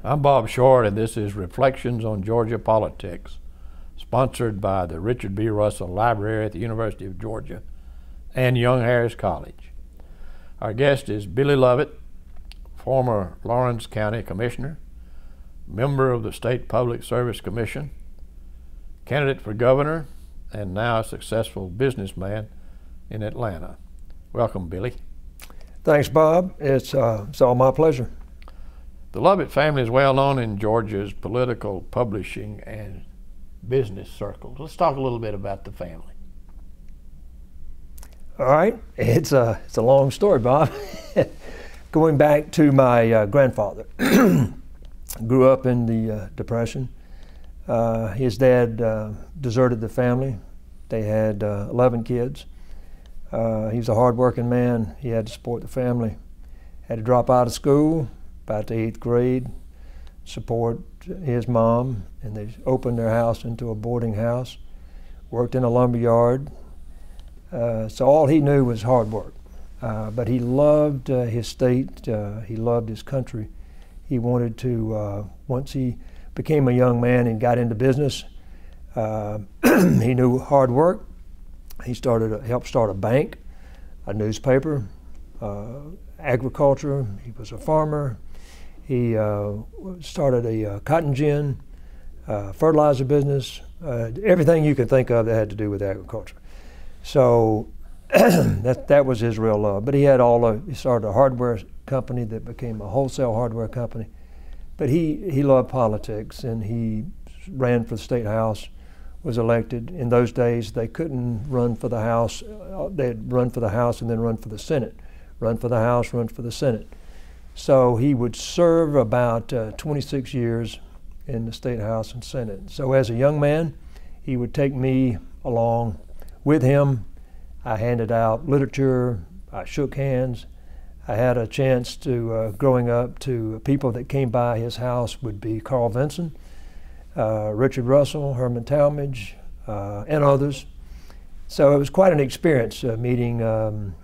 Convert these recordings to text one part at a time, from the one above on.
I'm Bob Short, and this is Reflections on Georgia Politics, sponsored by the Richard B. Russell Library at the University of Georgia and Young Harris College. Our guest is Billy Lovett, former Laurens County Commissioner, member of the State Public Service Commission, candidate for governor, and now a successful businessman in Atlanta. Welcome, Billy. Thanks, Bob. It's all my pleasure. The Lovett family is well known in Georgia's political, publishing, and business circles. Let's talk a little bit about the family. All right, it's a long story, Bob. Going back to my grandfather, grew up in the Depression. His dad deserted the family. They had 11 kids. He was a hard-working man. He had to support the family. Had to drop out of school about the 8th grade, support his mom, and they opened their house into a boarding house. Worked in a lumber yard. So all he knew was hard work. But he loved his state. He loved his country. He wanted to, once he became a young man and got into business, he knew hard work. He helped start a bank, a newspaper, agriculture. He was a farmer. He started a cotton gin, fertilizer business, everything you could think of that had to do with agriculture. So that was his real love. But he started a hardware company that became a wholesale hardware company. But he loved politics, and he ran for the state house, was elected. In those days, they couldn't run for the House. They'd run for the House and then run for the Senate. Run for the House, run for the Senate. So he would serve about 26 years in the State House and Senate. So as a young man, he would take me along with him. I handed out literature, I shook hands. I had a chance to, growing up, to people that came by his house would be Carl Vinson, Richard Russell, Herman Talmadge, and others. So it was quite an experience meeting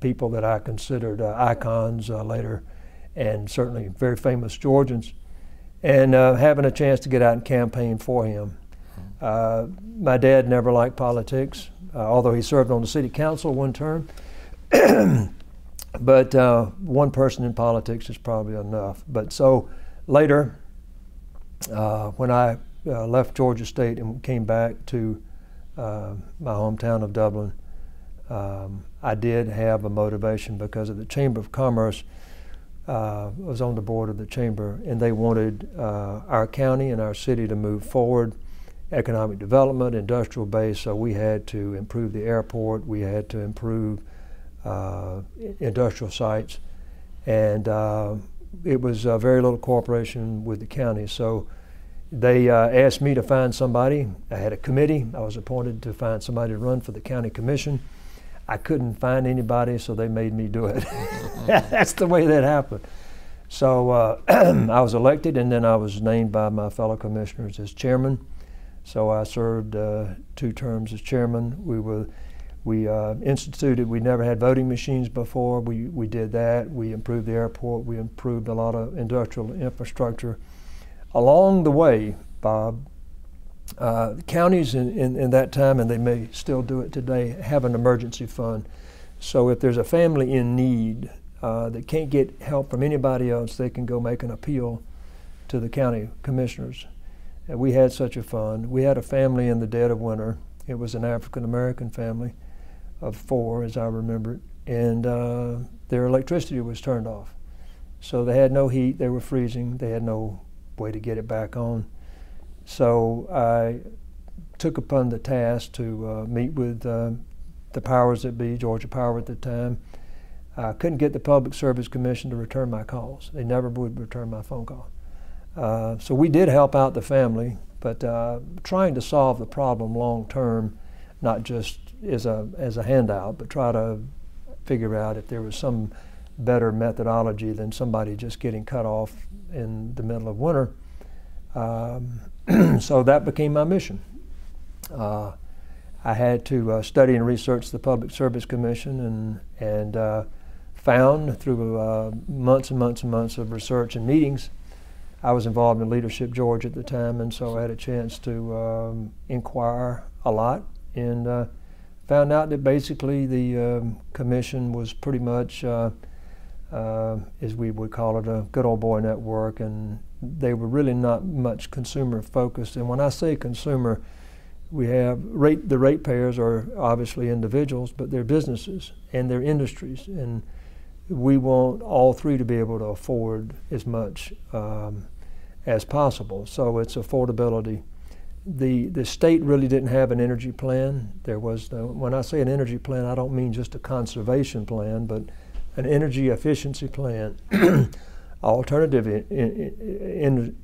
people that I considered icons later, and certainly very famous Georgians, and having a chance to get out and campaign for him. My dad never liked politics, although he served on the city council one term. But one person in politics is probably enough. But so later, when I left Georgia State and came back to my hometown of Dublin, I did have a motivation because of the Chamber of Commerce. I was on the board of the Chamber, and they wanted our county and our city to move forward, economic development, industrial base, so we had to improve the airport, we had to improve industrial sites, and it was very little cooperation with the county. So they asked me to find somebody. I had a committee. I was appointed to find somebody to run for the county commission. I couldn't find anybody, so they made me do it. That's the way that happened. So I was elected, and then I was named by my fellow commissioners as chairman. So I served 2 terms as chairman. We instituted, we never had voting machines before. We did that. We improved the airport. We improved a lot of industrial infrastructure. Along the way, Bob, counties in that time, and they may still do it today, have an emergency fund. So if there's a family in need that can't get help from anybody else, they can go make an appeal to the county commissioners. And we had such a fund. We had a family in the dead of winter. It was an African-American family of 4, as I remember it, and their electricity was turned off. So they had no heat, they were freezing, they had no way to get it back on. So I took upon the task to meet with the powers that be, Georgia Power at the time. I couldn't get the Public Service Commission to return my calls. They never would return my phone call. So we did help out the family, but trying to solve the problem long term, not just as a handout, but try to figure out if there was some better methodology than somebody just getting cut off in the middle of winter. So that became my mission. I had to study and research the Public Service Commission, and found through months and months and months of research and meetings, I was involved in Leadership Georgia at the time, and so I had a chance to inquire a lot, and found out that basically the commission was pretty much, as we would call it, a good old boy network, and they were really not much consumer focused. And when I say consumer, we have the ratepayers are obviously individuals, but they're businesses and they're industries, and we want all three to be able to afford as much as possible. So it's affordability. The state really didn't have an energy plan. There was no, when I say an energy plan, I don't mean just a conservation plan, but an energy efficiency plan, alternative energy,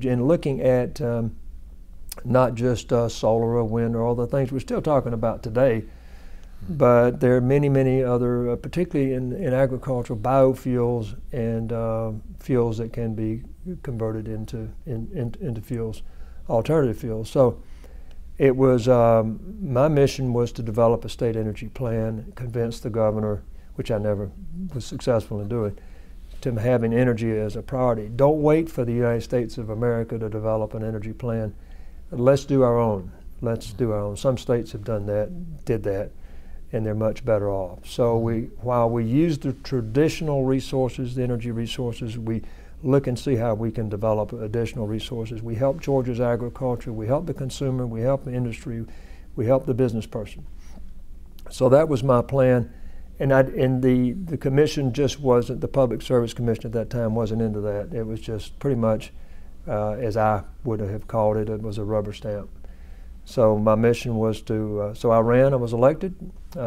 and looking at not just solar or wind or all the things we're still talking about today, but there are many, many other, particularly in agriculture, biofuels and fuels that can be converted into fuels, alternative fuels. So it was, my mission was to develop a state energy plan, convince the governor, which I never was successful in doing, to having energy as a priority. Don't wait for the United States of America to develop an energy plan. Let's do our own. Let's do our own. Some states have done that, did that, and they're much better off. So while we use the traditional resources, the energy resources, we look and see how we can develop additional resources. We help Georgia's agriculture, we help the consumer, we help the industry, we help the business person. So that was my plan. And the commission just wasn't, the Public Service Commission at that time wasn't into that. It was just pretty much, as I would have called it, it was a rubber stamp. So my mission was to, so I ran, I was elected. There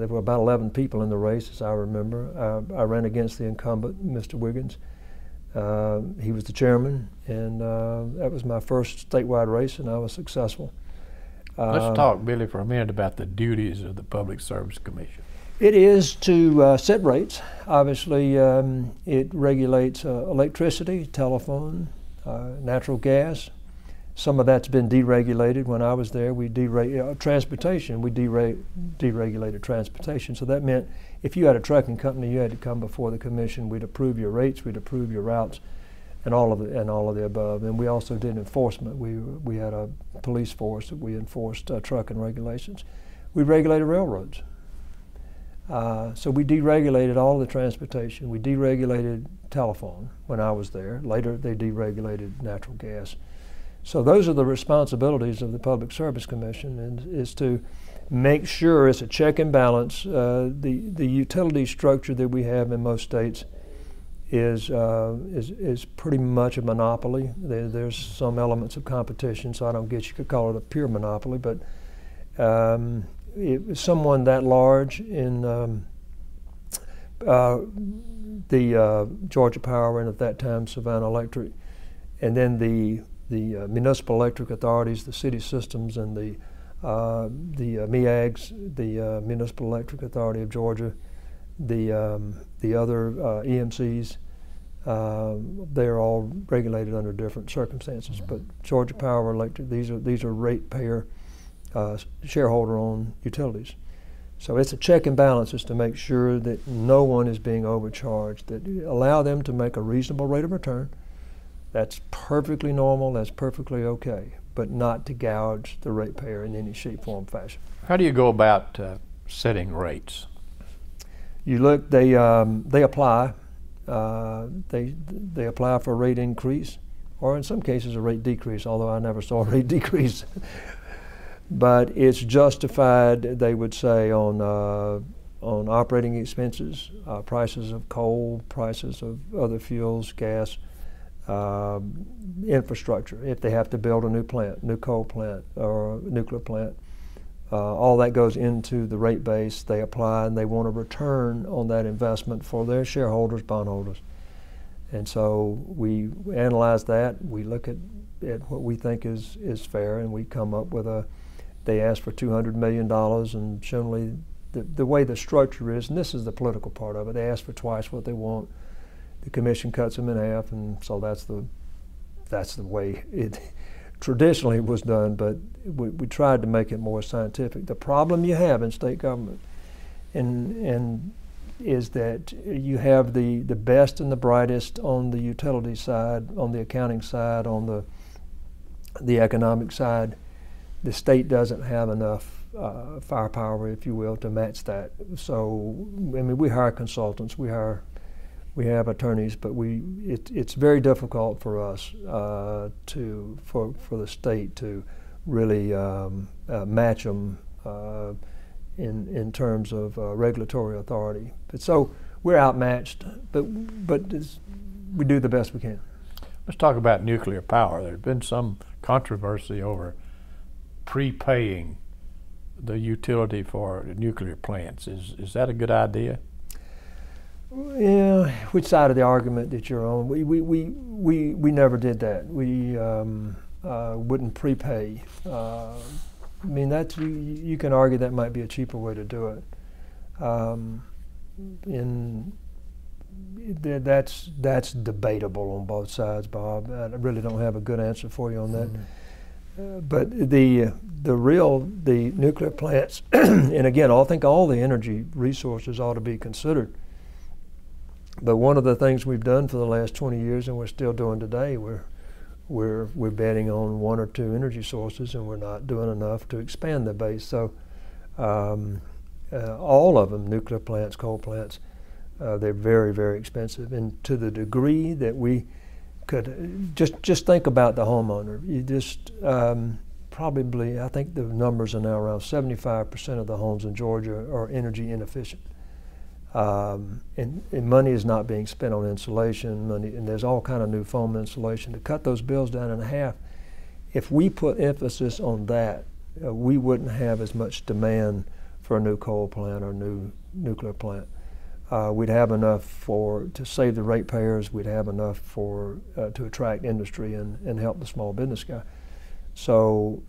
were about 11 people in the race, as I remember. I ran against the incumbent, Mr. Wiggins. He was the chairman, and that was my first statewide race, and I was successful. Let's talk, Billy, for a minute about the duties of the Public Service Commission. It is to set rates. Obviously, it regulates electricity, telephone, natural gas. Some of that's been deregulated. When I was there, we transportation. We deregulated transportation. So that meant if you had a trucking company, you had to come before the commission. We'd approve your rates, we'd approve your routes, and all of the above. And we also did enforcement. We had a police force that we enforced trucking regulations. We regulated railroads. So we deregulated all the transportation. We deregulated telephone when I was there. Later, they deregulated natural gas. So those are the responsibilities of the Public Service Commission, and is to make sure it's a check and balance. The utility structure that we have in most states is pretty much a monopoly. There's some elements of competition, so I don't guess you could call it a pure monopoly, but someone that large in the Georgia Power, and at that time Savannah Electric, and then the municipal electric authorities, the city systems, and the MEAGs, the Municipal Electric Authority of Georgia, the other EMCs, they're all regulated under different circumstances. But Georgia Power Electric, these are ratepayer, shareholder-owned utilities. So it's a check and balances to make sure that no one is being overcharged, that allow them to make a reasonable rate of return. That's perfectly normal, that's perfectly okay, but not to gouge the ratepayer in any shape, form, fashion. How do you go about setting rates? You look, they apply. They apply for a rate increase, or in some cases a rate decrease, although I never saw a rate decrease. But it's justified, they would say, on operating expenses, prices of coal, prices of other fuels, gas, infrastructure. If they have to build a new plant, new coal plant or a nuclear plant, all that goes into the rate base. They apply, and they want a return on that investment for their shareholders, bondholders. And so we analyze that. We look at what we think is fair, and we come up with they ask for $200 million, and generally the way the structure is, and this is the political part of it, they ask for twice what they want. The commission cuts them in half, and so that's the way it traditionally was done, but we tried to make it more scientific. The problem you have in state government, and is that you have the best and the brightest on the utility side, on the accounting side, on the economic side. The state doesn't have enough firepower, if you will, to match that. So, I mean, we hire consultants, we have attorneys, but it's very difficult for us for the state to really match them in terms of regulatory authority. But so we're outmatched, but we do the best we can. Let's talk about nuclear power. There's been some controversy over prepaying the utility for nuclear plants. Is that a good idea? Yeah, which side of the argument that you're on? We never did that. We wouldn't prepay. I mean, you can argue that might be a cheaper way to do it. That's debatable on both sides, Bob. I really don't have a good answer for you on that. But the nuclear plants, and again, I think all the energy resources ought to be considered. But one of the things we've done for the last 20 years, and we're still doing today, we're betting on one or two energy sources, and we're not doing enough to expand the base. So all of them, nuclear plants, coal plants, they're very, very expensive. And to the degree that we could just think about the homeowner. You just probably, I think the numbers are now around 75% of the homes in Georgia are energy inefficient. And money is not being spent on insulation, and there's all kind of new foam insulation. To cut those bills down in half, if we put emphasis on that, we wouldn't have as much demand for a new coal plant or new nuclear plant. We'd have enough to save the ratepayers. We'd have enough to attract industry and help the small business guy. So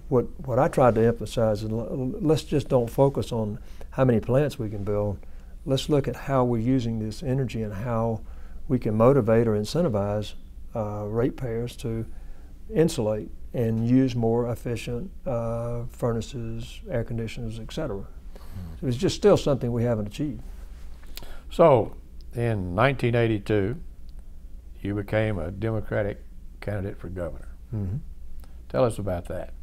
what I tried to emphasize is let's just don't focus on how many plants we can build. Let's look at how we're using this energy and how we can motivate or incentivize ratepayers to insulate and use more efficient furnaces, air conditioners, etc. So it's just still something we haven't achieved. So in 1982, you became a Democratic candidate for governor. Mm-hmm. Tell us about that.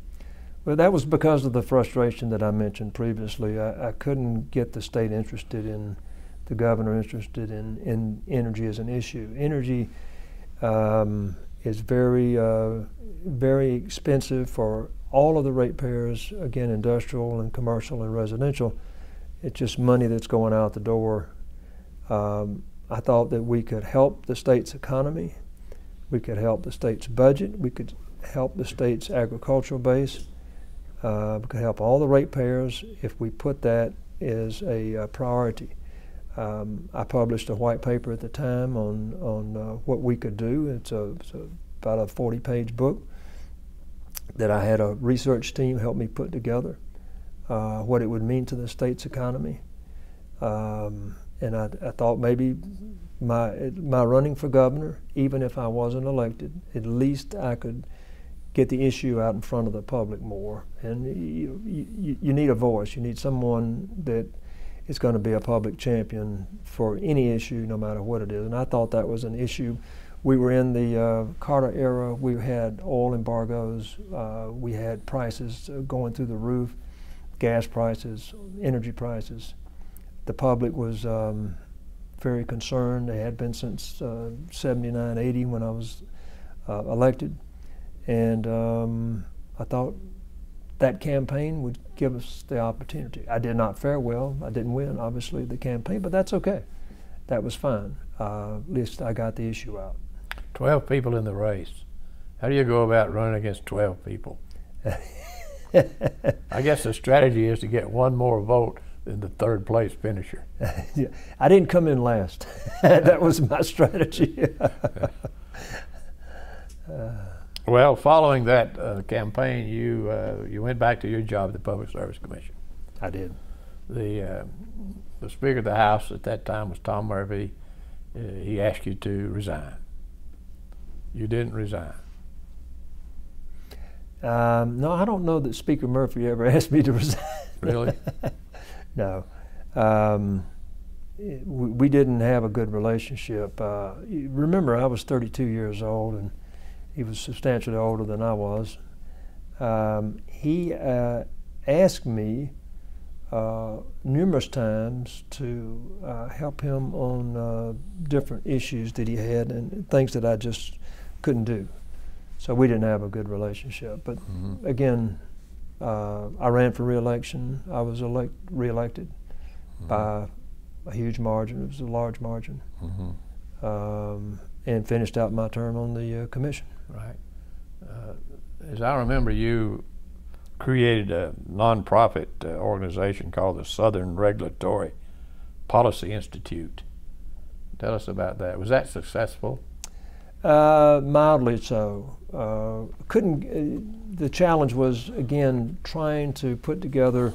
Well, that was because of the frustration that I mentioned previously. I couldn't get the state interested in, the governor interested in energy as an issue. Energy is very, very expensive for all of the ratepayers, again, industrial and commercial and residential. It's just money that's going out the door. I thought that we could help the state's economy, we could help the state's budget, we could help the state's agricultural base, we could help all the ratepayers if we put that as a priority. I published a white paper at the time on what we could do. It's about a 40-page book that I had a research team help me put together, what it would mean to the state's economy. And I thought maybe my running for governor, even if I wasn't elected, at least I could get the issue out in front of the public more. And you need a voice. You need someone that is going to be a public champion for any issue, no matter what it is. And I thought that was an issue. We were in the Carter era. We had oil embargoes. We had prices going through the roof, gas prices, energy prices. The public was very concerned. They had been since 79, 80 when I was elected. And I thought that campaign would give us the opportunity. I did not fare well. I didn't win, obviously, the campaign, but that's okay. That was fine. At least I got the issue out. 12 people in the race. How do you go about running against 12 people? I guess the strategy is to get one more vote than the third place finisher. Yeah. I didn't come in last. That was my strategy. Well, following that campaign, you went back to your job at the Public Service Commission. I did. The Speaker of the House at that time was Tom Murphy. He asked you to resign. You didn't resign. No, I don't know that Speaker Murphy ever asked me to resign. Really? No. we didn't have a good relationship. Remember, I was 32 years old, and he was substantially older than I was. He asked me numerous times to help him on different issues that he had and things that I just couldn't do. So we didn't have a good relationship. But again, I ran for re-election. I was re-elected by a huge margin. It was a large margin. And finished out my term on the commission. Right. As I remember, you created a nonprofit organization called the Southern Regulatory Policy Institute. Tell us about that. Was that successful? Mildly so. The challenge was, again, trying to put together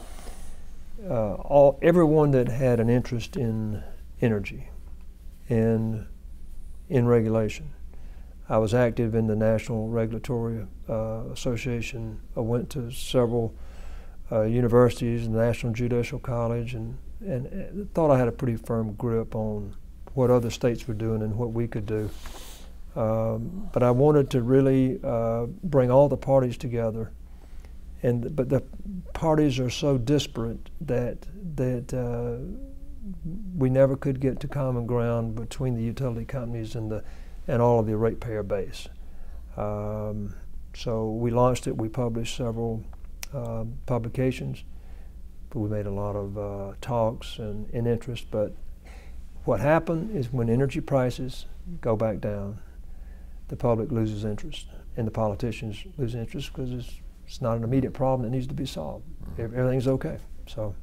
everyone that had an interest in energy and in regulation. I was active in the National Regulatory Association. I went to several universities, the National Judicial College, and thought I had a pretty firm grip on what other states were doing and what we could do. But I wanted to really bring all the parties together, but the parties are so disparate that we never could get to common ground between the utility companies and all of the ratepayer base. So we launched it. We published several publications, but we made a lot of talks and interest. But what happened is when energy prices go back down, the public loses interest, and the politicians lose interest because it's not an immediate problem that needs to be solved. Everything's okay. So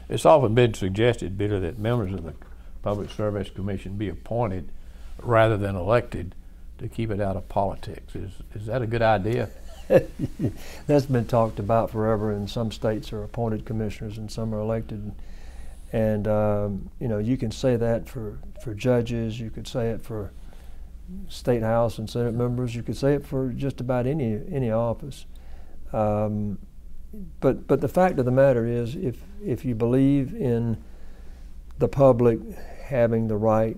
it's often been suggested, Billy, that members of the Public Service Commission be appointed rather than elected to keep it out of politics. Is that a good idea? That's been talked about forever, and some states are appointed commissioners and some are elected. And you know, you can say that for judges, you could say it for state house and senate members, you could say it for just about any office. But the fact of the matter is, if you believe in the public having the right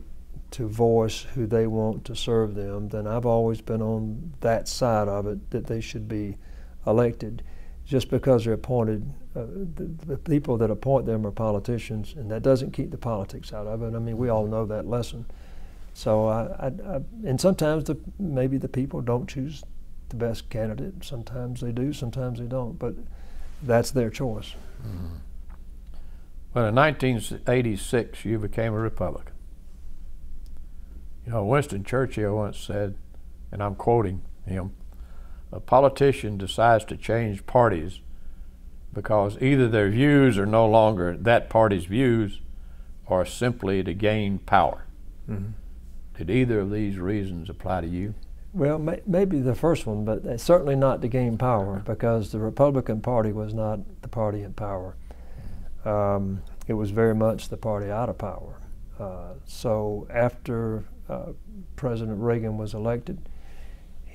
to voice who they want to serve them, then I've always been on that side of it, that they should be elected. Just because they're appointed, the people that appoint them are politicians, and that doesn't keep the politics out of it. I mean, we all know that lesson. So and sometimes maybe the people don't choose the best candidate. Sometimes they do, sometimes they don't, but that's their choice. Well, in 1986, you became a Republican. You know, Winston Churchill once said, and I'm quoting him, "A politician decides to change parties because either their views are no longer that party's views or simply to gain power." Did either of these reasons apply to you? Well, maybe the first one, but certainly not to gain power, because the Republican Party was not the party in power. It was very much the party out of power. So after President Reagan was elected,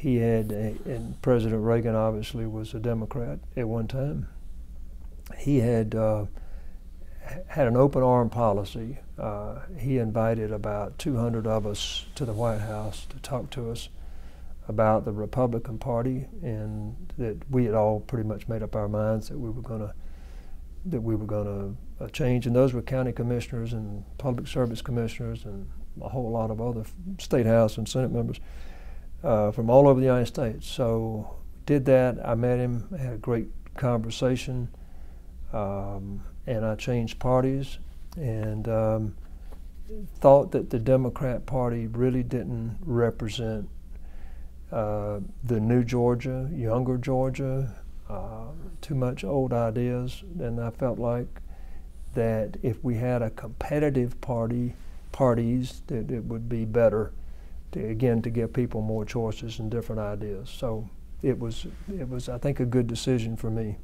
and President Reagan obviously was a Democrat at one time, he had an open arm policy. He invited about 200 of us to the White House to talk to us about the Republican Party, and that we had all pretty much made up our minds that we were going to change. And those were county commissioners and public service commissioners and a whole lot of other state house and senate members from all over the United States. So did that. I met him, had a great conversation, and I changed parties, and thought that the Democrat Party really didn't represent the new Georgia, younger Georgia, too much old ideas. And I felt like that if we had a competitive parties, that it would be better to give people more choices and different ideas. So it was I think a good decision for me.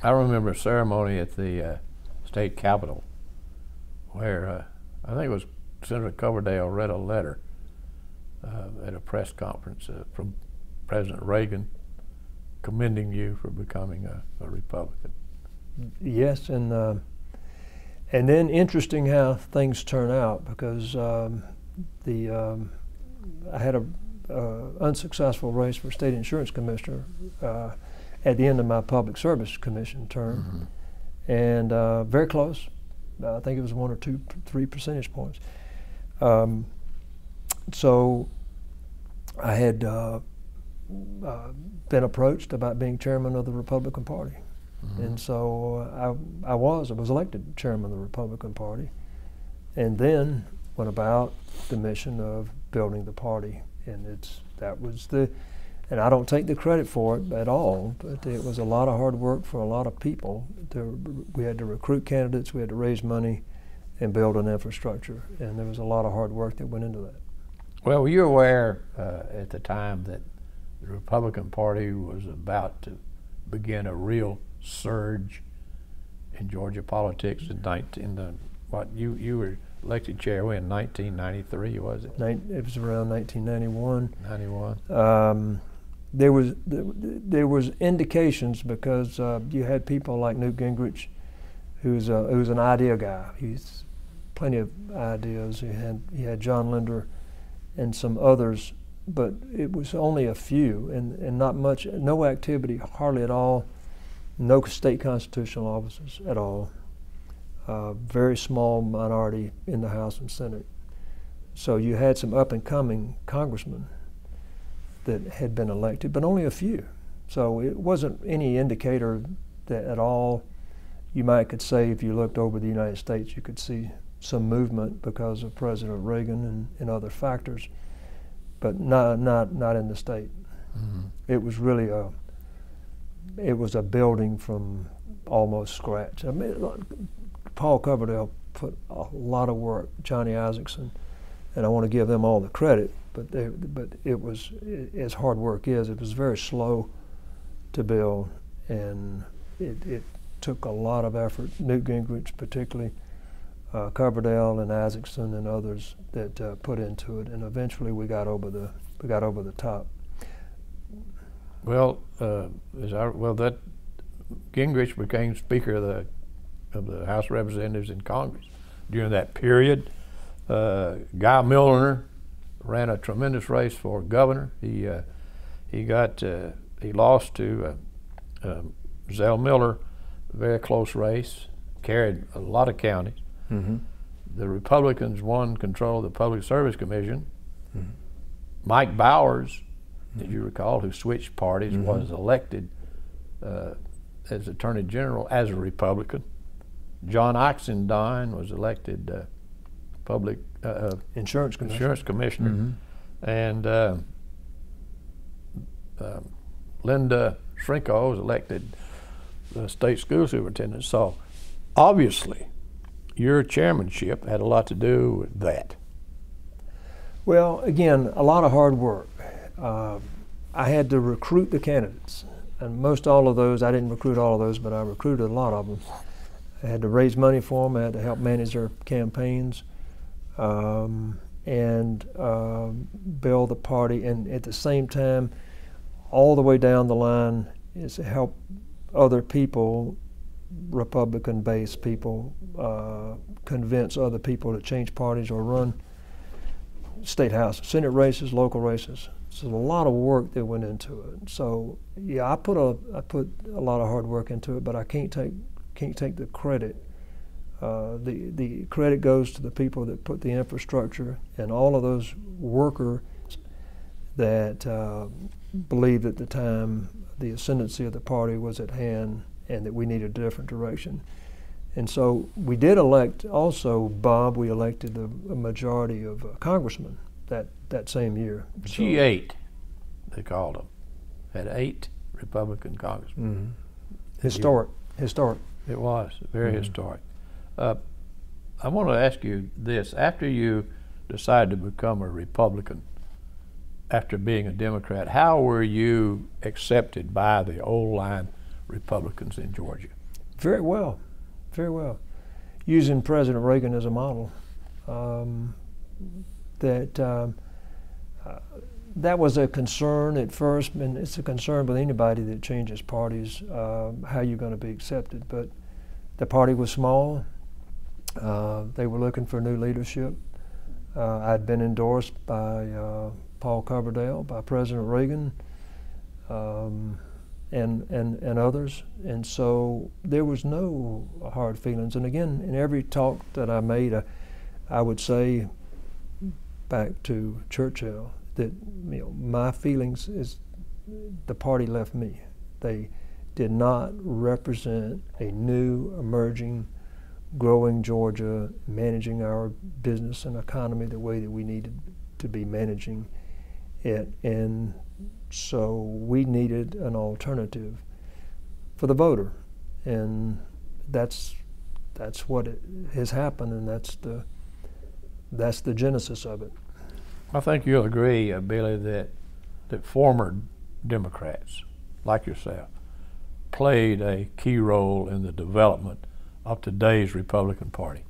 I remember a ceremony at the state capitol where I think it was Senator Coverdale read a letter at a press conference from President Reagan commending you for becoming a Republican. Yes, and And then interesting how things turn out, because I had a unsuccessful race for state insurance commissioner at the end of my public service commission term, and very close. I think it was 1 or 2, 3 percentage points. So I had been approached about being chairman of the Republican Party. And so I was elected chairman of the Republican Party, and then went about the mission of building the party. And and I don't take the credit for it at all, but it was a lot of hard work for a lot of people. We had to recruit candidates, we had to raise money, and build an infrastructure. And there was a lot of hard work that went into that. Well, were you aware at the time that the Republican Party was about to begin a real surge in Georgia politics you were elected chair in 1993, was it? It was around 1991. 91. There was indications, because you had people like Newt Gingrich, who's an idea guy. He's plenty of ideas. He had John Linder and some others, but it was only a few, and not much, no activity, hardly at all. No state constitutional offices at all. Very small minority in the House and Senate. So you had some up-and-coming congressmen that had been elected, but only a few. So it wasn't any indicator that at all. You could say if you looked over the United States, you could see some movement because of President Reagan and other factors, but not in the state. It was really a building from almost scratch. I mean, Paul Coverdale put a lot of work, Johnny Isaacson, and I want to give them all the credit, but it was, as hard work is, it was very slow to build, and it took a lot of effort. Newt Gingrich particularly, Coverdale and Isaacson and others that put into it, and eventually we got over the top. Well, that Gingrich became Speaker of the House of Representatives in Congress during that period. Guy Milner ran a tremendous race for governor. He lost to Zell Miller, a very close race, carried a lot of counties. The Republicans won control of the Public Service Commission. Mike Bowers, as you recall, who switched parties, was elected as Attorney General as a Republican. John Oxendine was elected Public Insurance Commissioner. And Linda Shrinko was elected State School Superintendent. So obviously your chairmanship had a lot to do with that. Well, again, a lot of hard work. I had to recruit the candidates, and most all of those, I didn't recruit all of those, but I recruited a lot of them. I had to raise money for them, I had to help manage their campaigns, and build the party, and at the same time, all the way down the line, is to help other people, Republican-based people, convince other people to change parties or run state house, Senate races, local races. So a lot of work that went into it. So yeah, I put a lot of hard work into it, but I can't take the credit. The credit goes to the people that put the infrastructure and all of those workers that believed at the time the ascendancy of the party was at hand and that we needed a different direction. And so we did elect also, Bob, we elected a majority of congressmen that same year. G8, they called them. Had 8 Republican congressmen. Historic. It was, very historic. I want to ask you this. After you decided to become a Republican, after being a Democrat, how were you accepted by the old line Republicans in Georgia? Very well, very well. Using President Reagan as a model, that was a concern at first, and it's a concern with anybody that changes parties, how you're going to be accepted. But the party was small, They were looking for new leadership. I'd been endorsed by Paul Coverdale, by President Reagan, and others, and so there was no hard feelings. And again, in every talk that I made, I would say back to Churchill that my feelings is the party left me. They did not represent a new, emerging, growing Georgia, managing our business and economy the way that we needed to be managing it. And so we needed an alternative for the voter, and that's what has happened, and that's the genesis of it. I think you'll agree, Billy, that former Democrats like yourself played a key role in the development of today's Republican Party.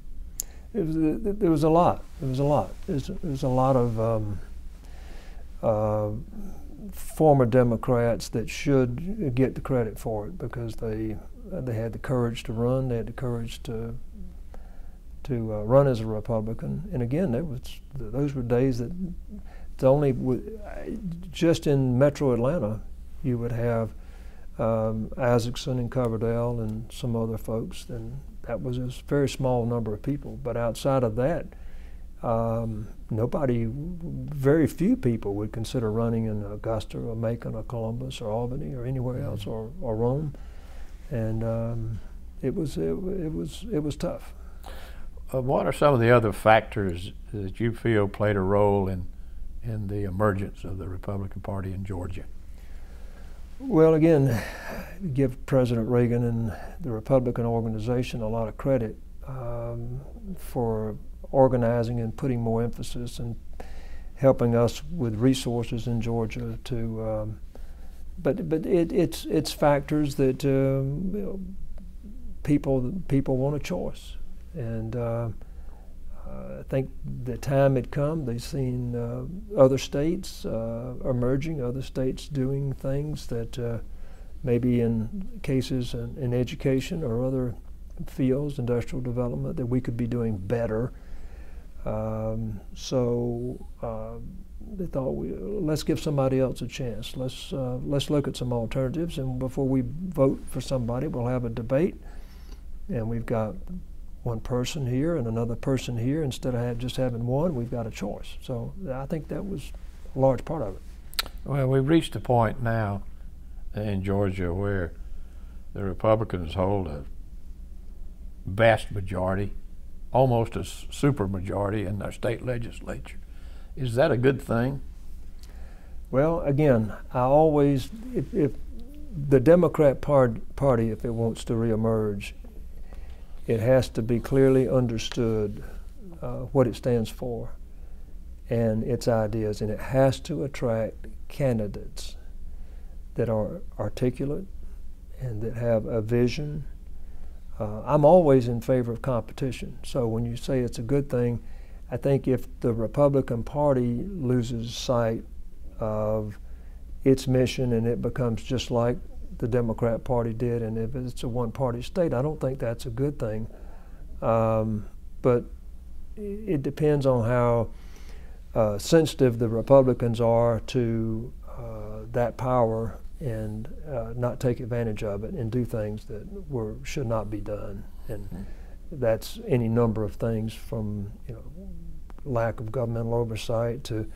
There was a lot. There was a lot. There's a lot of former Democrats that should get the credit for it, because they had the courage to run. They had the courage to run as a Republican. And again, those were days that just in Metro Atlanta, you would have Isaacson and Coverdale and some other folks, and that was a very small number of people. But outside of that, very few people would consider running in Augusta or Macon or Columbus or Albany or anywhere else, or Rome, and it was tough. What are some of the other factors that you feel played a role in the emergence of the Republican Party in Georgia? Well, again, give President Reagan and the Republican organization a lot of credit for organizing and putting more emphasis and helping us with resources in Georgia to. But it's factors that people want a choice, and I think the time had come. They've seen other states emerging, other states doing things that maybe in cases in education or other fields, industrial development, that we could be doing better. So they thought, let's give somebody else a chance. Let's look at some alternatives, and before we vote for somebody, we'll have a debate, and we've got one person here and another person here. Instead of just having one, we've got a choice. So I think that was a large part of it. Well, we've reached a point now in Georgia where the Republicans hold a vast majority, almost a super majority in their state legislature. Is that a good thing? Well, again, I always, if the Democrat Party, if it wants to reemerge, it has to be clearly understood what it stands for and its ideas, and it has to attract candidates that are articulate and that have a vision. I'm always in favor of competition, so when you say it's a good thing, I think if the Republican Party loses sight of its mission and it becomes just like the Democrat Party did, and if it's a one-party state, I don't think that's a good thing. But it depends on how sensitive the Republicans are to that power, and not take advantage of it and do things that should not be done. And that's any number of things, from lack of governmental oversight to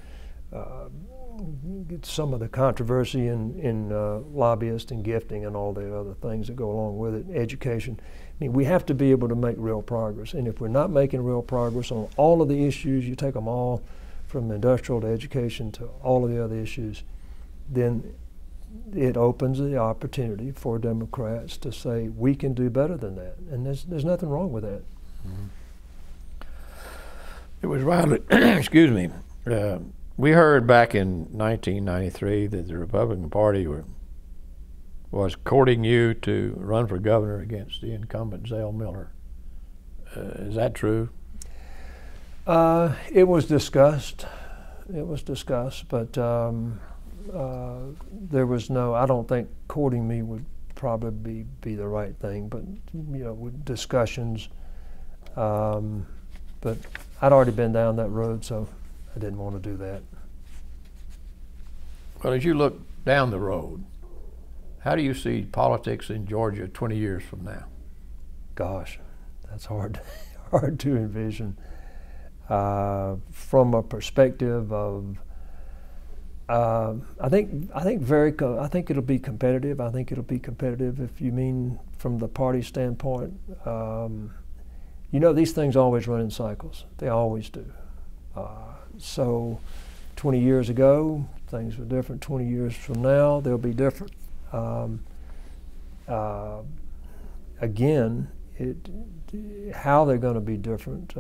some of the controversy in lobbyists and gifting and all the other things that go along with it, education. I mean, we have to be able to make real progress, and if we're not making real progress on all of the issues, you take them all from industrial to education to all of the other issues, then it opens the opportunity for Democrats to say, we can do better than that, and there's nothing wrong with that. Mm-hmm. It was widely, excuse me, we heard back in 1993 that the Republican Party was courting you to run for governor against the incumbent Zell Miller. Is that true? It was discussed. It was discussed, but there was no, I don't think courting me would probably be the right thing, but with discussions, But I'd already been down that road, so I didn't want to do that. Well, as you look down the road, how do you see politics in Georgia 20 years from now? Gosh, that's hard to envision. From a perspective of, I think it'll be competitive. I think it'll be competitive if you mean from the party standpoint. You know, these things always run in cycles. They always do. So 20 years ago, things were different. 20 years from now, they'll be different. Again, how they're going to be different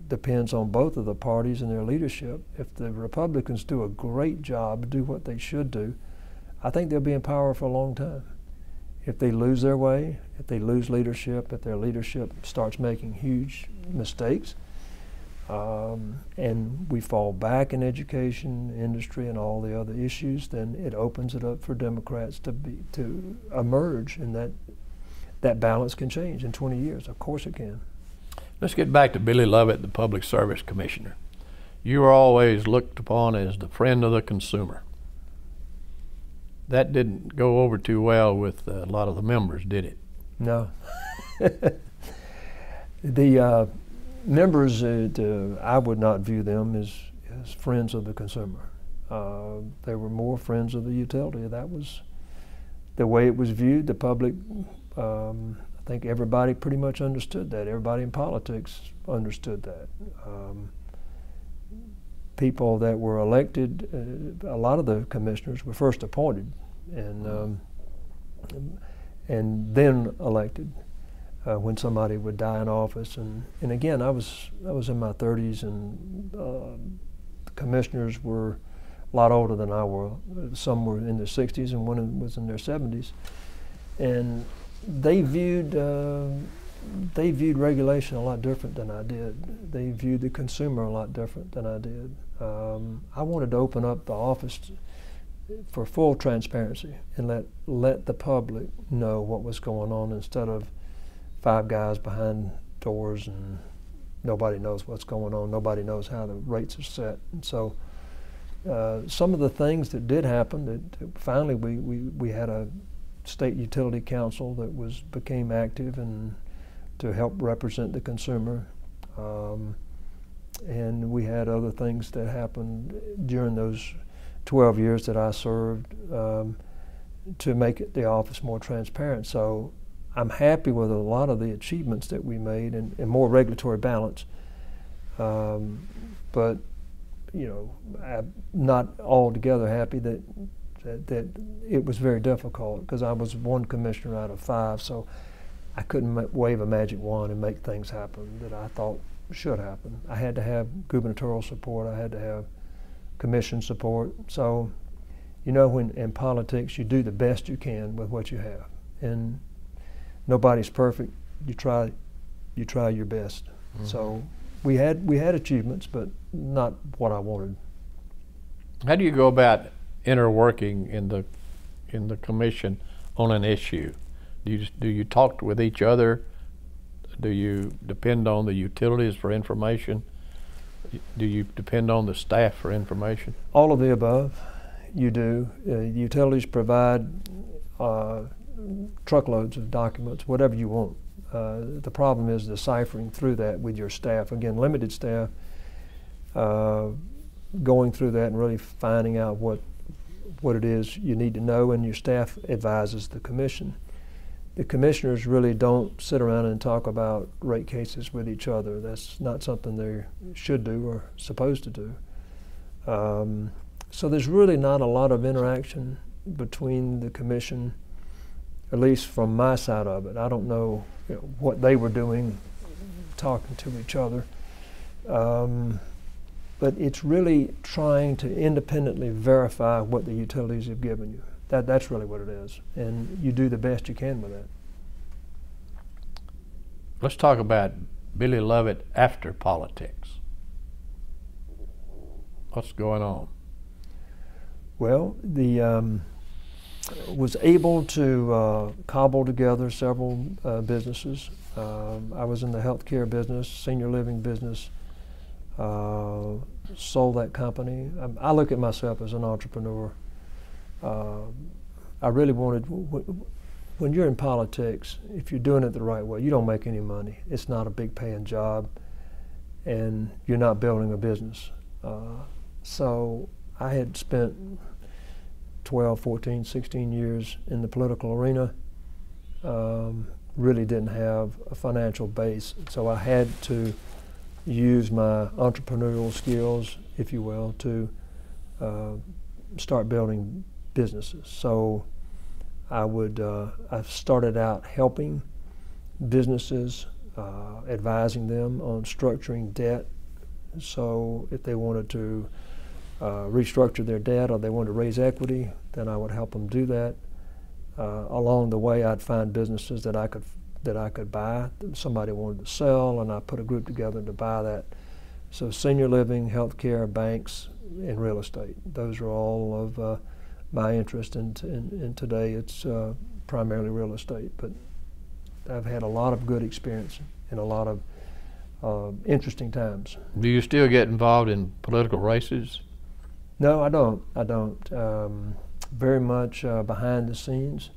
depends on both of the parties and their leadership. If the Republicans do a great job, do what they should do, I think they'll be in power for a long time. If they lose their way, if they lose leadership, if their leadership starts making huge mistakes, and we fall back in education, industry, and all the other issues, then it opens it up for Democrats to emerge, and that balance can change in 20 years. Of course it can. Let's get back to Billy Lovett, the Public Service Commissioner. You were always looked upon as the friend of the consumer. That didn't go over too well with a lot of the members, did it? No. The members, I would not view them as friends of the consumer. They were more friends of the utility. That was the way it was viewed. The public, I think everybody pretty much understood that. Everybody in politics understood that. People that were elected, a lot of the commissioners were first appointed and then elected when somebody would die in office. And again, I was in my 30s, and commissioners were a lot older than I were. Some were in their 60s, and one was in their 70s. And they viewed regulation a lot different than I did. They viewed the consumer a lot different than I did. I wanted to open up the office for full transparency and let the public know what was going on, instead of 5 guys behind doors and nobody knows what's going on. Nobody knows how the rates are set. And so some of the things that did happen, that finally we had a state utility council that became active and to help represent the consumer. And we had other things that happened during those 12 years that I served to make the office more transparent. So I'm happy with a lot of the achievements that we made, and more regulatory balance. But you know, I'm not altogether happy that it was very difficult, because I was one commissioner out of 5, so I couldn't wave a magic wand and make things happen that I thought should happen. I had to have gubernatorial support. I had to have commission support. So, you know, when in politics, you do the best you can with what you have, and nobody's perfect. You try your best. Mm-hmm. So we had achievements, but not what I wanted. How do you go about interworking in the commission on an issue? Do you talk with each other? Do you depend on the utilities for information? Do you depend on the staff for information? All of the above. You do. Utilities provide truckloads of documents, whatever you want. The problem is deciphering through that with your staff. Again, limited staff, going through that and really finding out what it is you need to know, and your staff advises the commission. The commissioners really don't sit around and talk about rate cases with each other. That's not something they should do or supposed to do. So there's really not a lot of interaction between the commission, at least from my side of it. I don't know, what they were doing, talking to each other. But it's really trying to independently verify what the utilities have given you. That's really what it is. And you do the best you can with that. Let's talk about Billy Lovett after politics. What's going on? Well, was able to cobble together several businesses. I was in the healthcare business, senior living business, sold that company. I look at myself as an entrepreneur. I really wanted, when you're in politics, if you're doing it the right way, you don't make any money. It's not a big paying job, and you're not building a business. So I had spent 12, 14, 16 years in the political arena. Really didn't have a financial base, so I had to use my entrepreneurial skills, if you will, to start building businesses. So I started out helping businesses, advising them on structuring debt. So if they wanted to restructure their debt or they wanted to raise equity, then I would help them do that. Along the way, I'd find businesses that I could buy. Somebody wanted to sell, and I put a group together to buy that. So senior living, healthcare, banks, and real estate. Those are all of my interest in today. It's primarily real estate, but I've had a lot of good experience and a lot of interesting times. Do you still get involved in political races? No, I don't. I don't. Very much behind the scenes.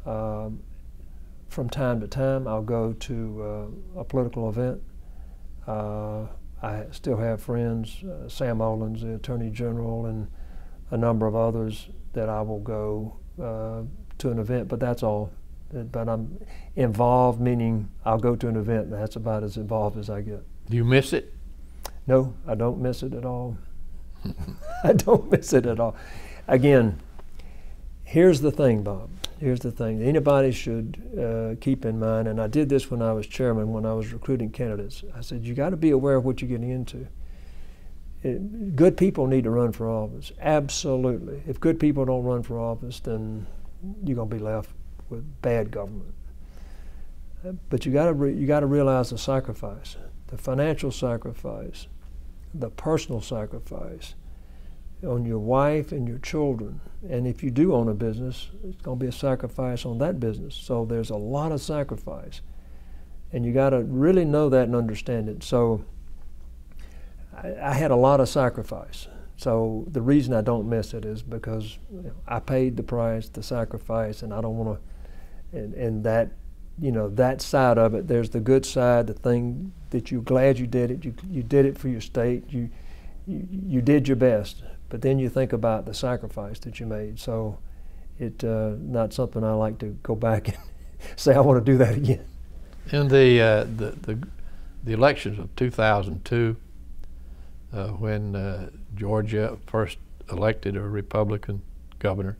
From time to time, I'll go to a political event. I still have friends, Sam Owens, the Attorney General, and a number of others that I will go to an event, but that's all. But I'm involved, meaning I'll go to an event, and that's about as involved as I get. Do you miss it? No, I don't miss it at all. I don't miss it at all. Again, here's the thing, Bob. Here's the thing. Anybody should keep in mind, and I did this when I was chairman, when I was recruiting candidates. I said, you got to be aware of what you're getting into. Good people need to run for office, absolutely. If good people don't run for office, then you're going to be left with bad government. But you got to realize the sacrifice, the financial sacrifice, the personal sacrifice on your wife and your children. And if you do own a business, it's going to be a sacrifice on that business. So there's a lot of sacrifice, and you got to really know that and understand it. So I had a lot of sacrifice. So the reason I don't miss it is because I paid the price, the sacrifice, and I don't want to. And that, that side of it. There's the good side, the thing that you're glad you did it. You did it for your state. You did your best. But then you think about the sacrifice that you made. So it's not something I like to go back and say I want to do that again. In the elections of 2002, when Georgia first elected a Republican governor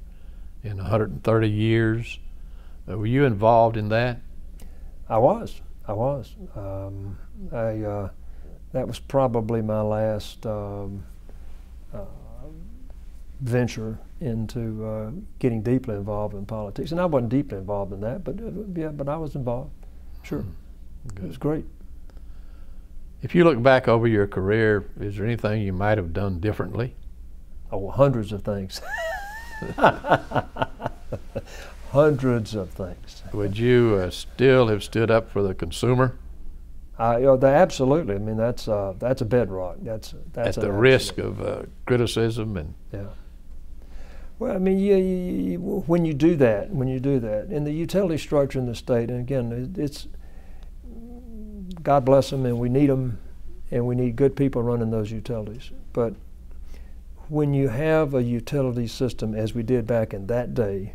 in 130 years, were you involved in that? I was. That was probably my last venture into getting deeply involved in politics. And I wasn't deeply involved in that, but I was involved. Sure. It was great. If you look back over your career, is there anything you might have done differently? Oh, hundreds of things. Hundreds of things. Would you still have stood up for the consumer? Absolutely. I mean, that's a bedrock. That's at the risk of criticism and. Yeah. Well, I mean, when you do that, in the utility structure in the state, and again, it's God bless them, and we need them, and we need good people running those utilities. But when you have a utility system, as we did back in that day,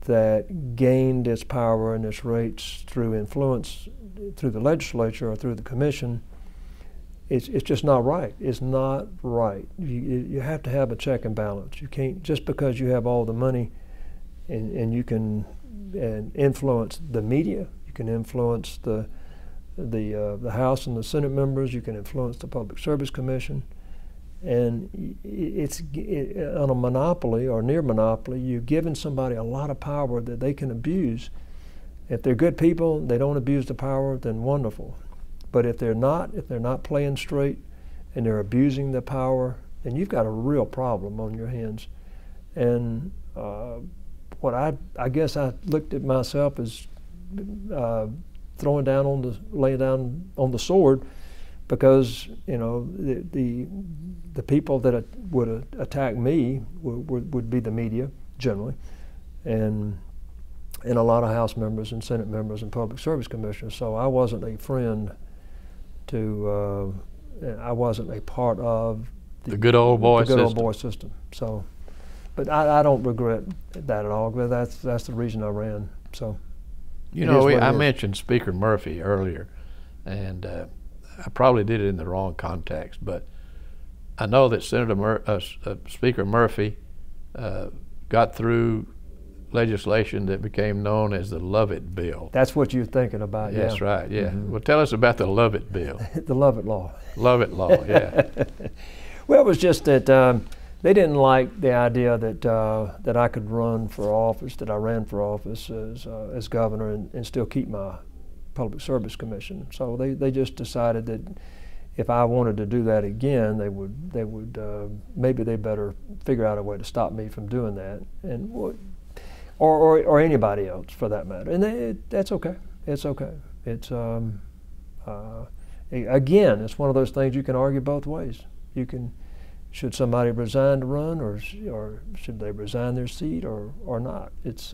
that gained its power and its rates through influence through the legislature or through the commission, it's just not right. It's not right. You have to have a check and balance. You can't, just because you have all the money and you can influence the media, you can influence the House and the Senate members, you can influence the Public Service Commission, and it's on a monopoly or near monopoly, you're giving somebody a lot of power that they can abuse. If they're good people, they don't abuse the power, then wonderful. But if they're not playing straight and they're abusing the power, then you've got a real problem on your hands. And what I guess I looked at myself as laying down on the sword, because the people that would attack me would be the media generally, and a lot of House members and Senate members and public service commissioners. So I wasn't a friend to. I wasn't a part of the good old boy system. The good old boy system. So, but I don't regret that at all. But that's the reason I ran. So. I mentioned Speaker Murphy earlier, and I probably did it in the wrong context, but I know that Speaker Murphy got through legislation that became known as the Lovett bill. That's what you're thinking about, yeah. That's right, yeah. Mm-hmm. Well, tell us about the Lovett bill. The Lovett law. Lovett law, yeah. Well, it was just that they didn't like the idea that I could run for office, that I ran for office as governor and still keep my public service commission. So they just decided that if I wanted to do that again, they would maybe they better figure out a way to stop me from doing that, and or anybody else for that matter. And that's okay. It's okay. It's again, it's one of those things you can argue both ways. You can. Should somebody resign to run, or should they resign their seat, or not? It's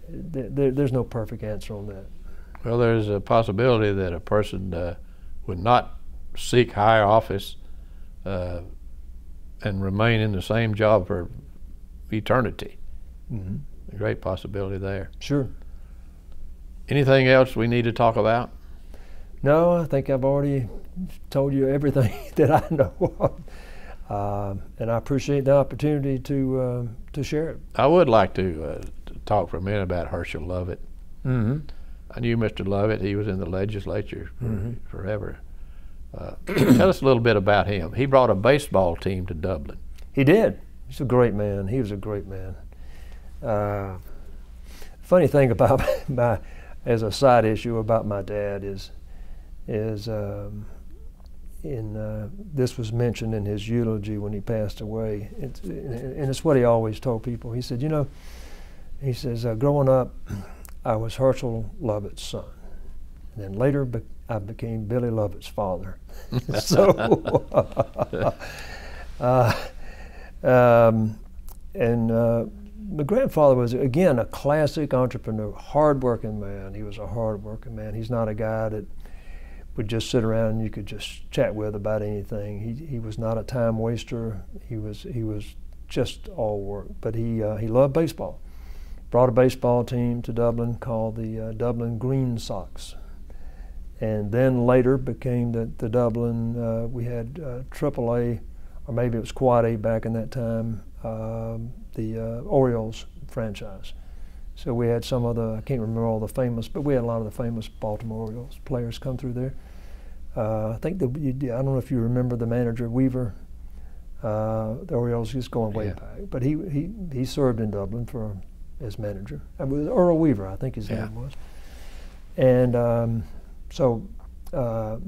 there's no perfect answer on that. Well, there's a possibility that a person would not seek higher office and remain in the same job for eternity. Mm-hmm. A great possibility there. Sure. Anything else we need to talk about? No, I think I've already told you everything that I know of. And I appreciate the opportunity to share it. I would like to talk for a minute about Hershel Lovett. Mm-hmm. I knew Mr. Lovett. He was in the legislature forever. Tell us a little bit about him. He brought a baseball team to Dublin. He did. He's a great man. He was a great man. Funny thing about as a side issue about my dad is this was mentioned in his eulogy when he passed away. And it's what he always told people. He said, he says, growing up, I was Hershel Lovett's son. And then later I became Billy Lovett's father. So, my grandfather was, again, a classic entrepreneur, hard-working man. He was a hard-working man. He's not a guy that would just sit around and you could just chat with about anything. He was not a time waster. He was just all work. But he loved baseball. Brought a baseball team to Dublin called the Dublin Green Sox, and then later became the Dublin. We had AAA, or maybe it was Quad A back in that time. The Orioles franchise. So we had some of the, I can't remember all the famous, but we had a lot of the famous Baltimore Orioles players come through there. I think I don't know if you remember the manager Weaver. The Orioles, he's going way back, but he served in Dublin as manager. It was Earl Weaver, I think his name was. And so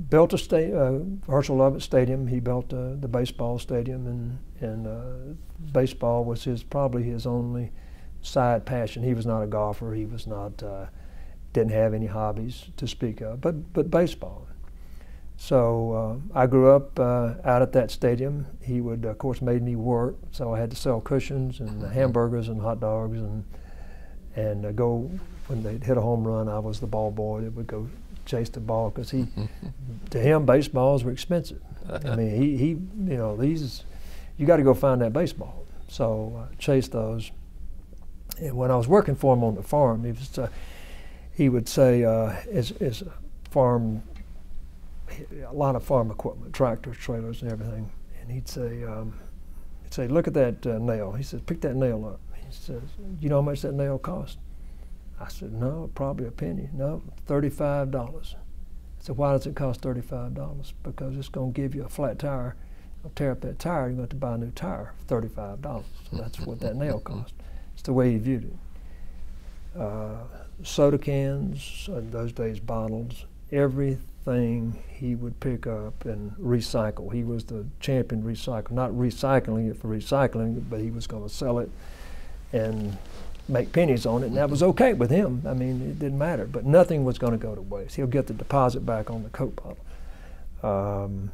built Hershel Lovett Stadium. He built the baseball stadium, and baseball was probably his only side passion. He was not a golfer. He was not didn't have any hobbies to speak of, but baseball. So I grew up out at that stadium. He would, of course, made me work, so I had to sell cushions and hamburgers and hot dogs, and go when they'd hit a home run. I was the ball boy that would go chase the ball, because to him baseballs were expensive. I mean, he these, you got to go find that baseball. So I chased those. And when I was working for him on the farm, he would say, as farm, a lot of farm equipment, tractors, trailers, and everything. And he'd say, look at that nail. He said, pick that nail up. He says, you know how much that nail cost? I said, no, probably a penny. No, $35. I said, why does it cost $35? Because it's going to give you a flat tire. I'll tear up that tire, you're going to have to buy a new tire for $35. So that's what that nail cost. It's the way he viewed it. Soda cans, in those days bottles, everything he would pick up and recycle. He was the champion recycler, not recycling it for recycling, but he was going to sell it and make pennies on it, and that was okay with him. I mean, it didn't matter, but nothing was going to go to waste. He'll get the deposit back on the Coke bottle.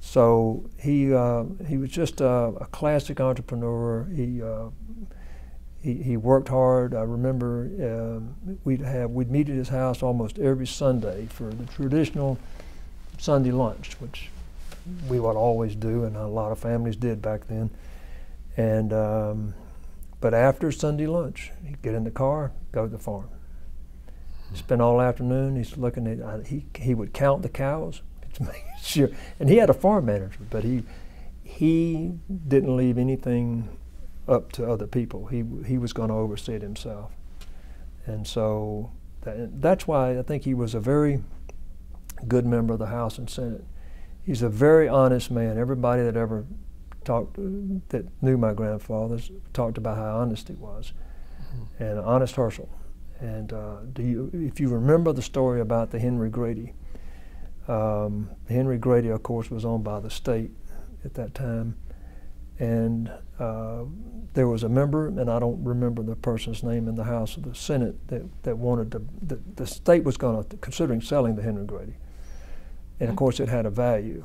So he was just a classic entrepreneur. He worked hard. I remember we'd meet at his house almost every Sunday for the traditional Sunday lunch, which we would always do, and a lot of families did back then. And but after Sunday lunch, he'd get in the car, go to the farm. Spend all afternoon. He's looking at. He would count the cows to make sure. And he had a farm manager, but he didn't leave anything up to other people. He was going to oversee it himself. And so that's why I think he was a very good member of the House and Senate. He's a very honest man. Everybody that ever that knew my grandfather talked about how honest he was, and an honest Hershel. And if you remember the story about the Henry Grady, Henry Grady, of course, was owned by the state at that time, and there was a member, and I don't remember the person's name, in the House of the Senate that wanted to. The state was considering selling the Henry Grady, and of course it had a value.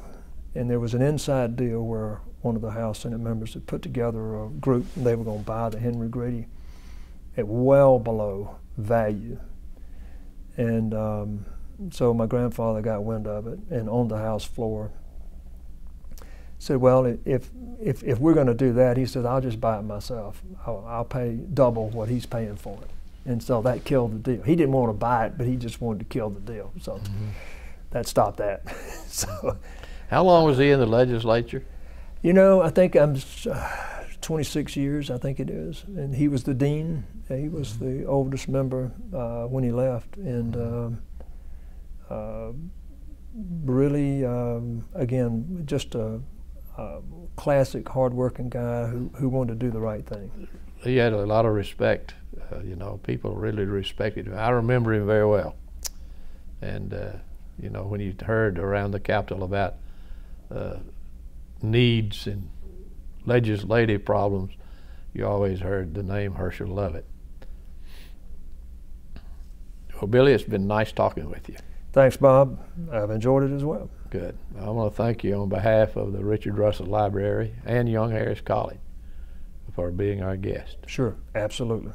And there was an inside deal where one of the House Senate members had put together a group, and they were going to buy the Henry Grady at well below value. And so my grandfather got wind of it, and on the House floor said, well, if we're going to do that, he said, I'll just buy it myself. I'll pay double what he's paying for it. And so that killed the deal. He didn't want to buy it, but he just wanted to kill the deal. So that stopped that. So. How long was he in the legislature? You know, I think I'm 26 years, I think it is. And he was the dean. He was the oldest member when he left. And really, again, just a classic, hard-working guy who wanted to do the right thing. He had a lot of respect. You know, people really respected him. I remember him very well. And, you know, when you heard around the Capitol about needs and legislative problems, you always heard the name Hershel Lovett. Well, Billy, it's been nice talking with you. Thanks, Bob. I've enjoyed it as well. Good. I want to thank you on behalf of the Richard Russell Library and Young Harris College for being our guest. Sure, absolutely.